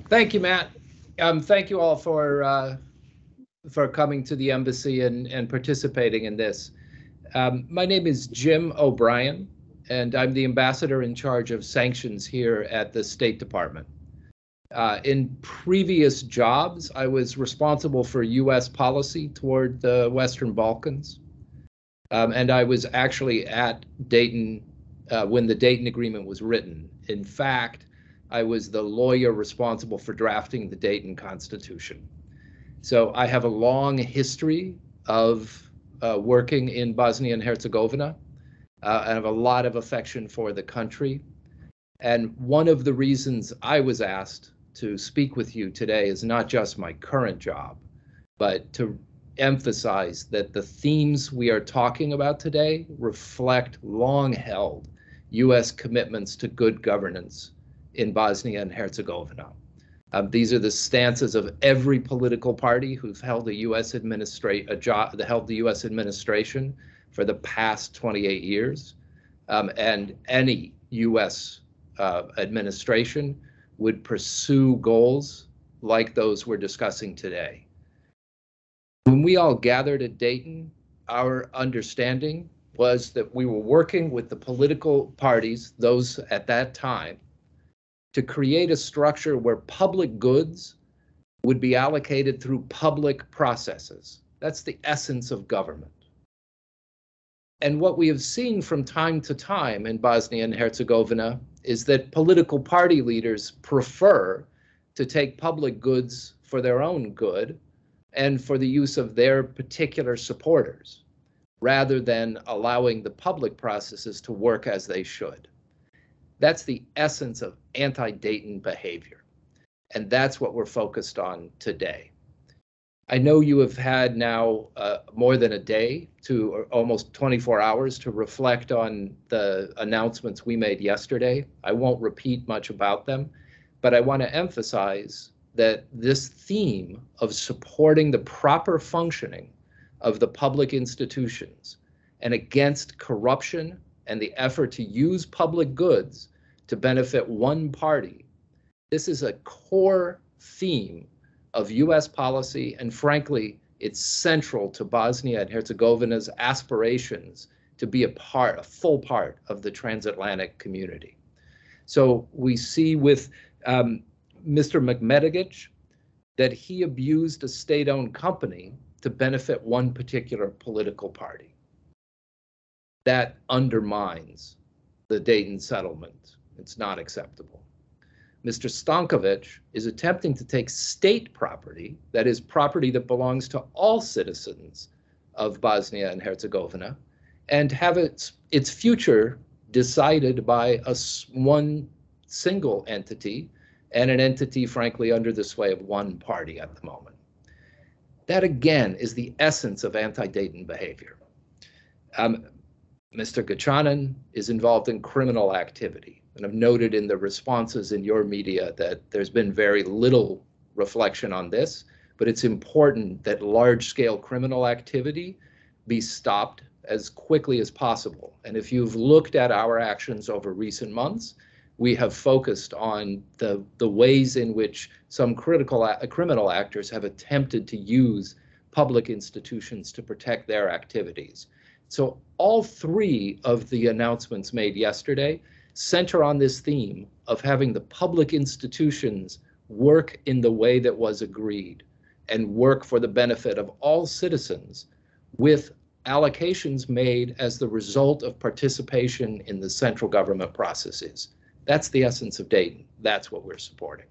Thank you, Matt. Thank you all for coming to the embassy and participating in this. My name is Jim O'Brien, and I'm the ambassador in charge of sanctions here at the State Department. In previous jobs, I was responsible for U.S. policy toward the Western Balkans, and I was actually at Dayton when the Dayton Agreement was written. In fact, I was the lawyer responsible for drafting the Dayton Constitution. So I have a long history of working in Bosnia and Herzegovina. I have a lot of affection for the country. And one of the reasons I was asked to speak with you today is not just my current job, but to emphasize that the themes we are talking about today reflect long-held U.S. commitments to good governance in Bosnia and Herzegovina. These are the stances of every political party who's held the U.S. administration for the past 28 years, and any U.S. Administration would pursue goals like those we're discussing today. When we all gathered at Dayton, our understanding was that we were working with the political parties, those at that time, to create a structure where public goods would be allocated through public processes. That's the essence of government. And what we have seen from time to time in Bosnia and Herzegovina is that political party leaders prefer to take public goods for their own good and for the use of their particular supporters, rather than allowing the public processes to work as they should. That's the essence of anti-Dayton behavior, and that's what we're focused on today. I know you have had now more than a day or almost 24 hours to reflect on the announcements we made yesterday. I won't repeat much about them, but I want to emphasize that this theme of supporting the proper functioning of the public institutions and against corruption and the effort to use public goods to benefit one party, this is a core theme of U.S. policy, and frankly, it's central to Bosnia and Herzegovina's aspirations to be a full part of the transatlantic community. So we see with Mr. Mehmedagić that he abused a state-owned company to benefit one particular political party. That undermines the Dayton settlement. It's not acceptable. Mr. Stankovic is attempting to take state property, that is property that belongs to all citizens of Bosnia and Herzegovina, and have its future decided by one single entity, and an entity, frankly, under the sway of one party at the moment. That, again, is the essence of anti-Dayton behavior. Mr. Gachanan is involved in criminal activity. And I've noted in the responses in your media that there's been very little reflection on this, but it's important that large-scale criminal activity be stopped as quickly as possible. And if you've looked at our actions over recent months, we have focused on the ways in which some criminal actors have attempted to use public institutions to protect their activities. So all three of the announcements made yesterday center on this theme of having the public institutions work in the way that was agreed and work for the benefit of all citizens, with allocations made as the result of participation in the central government processes. That's the essence of Dayton. That's what we're supporting.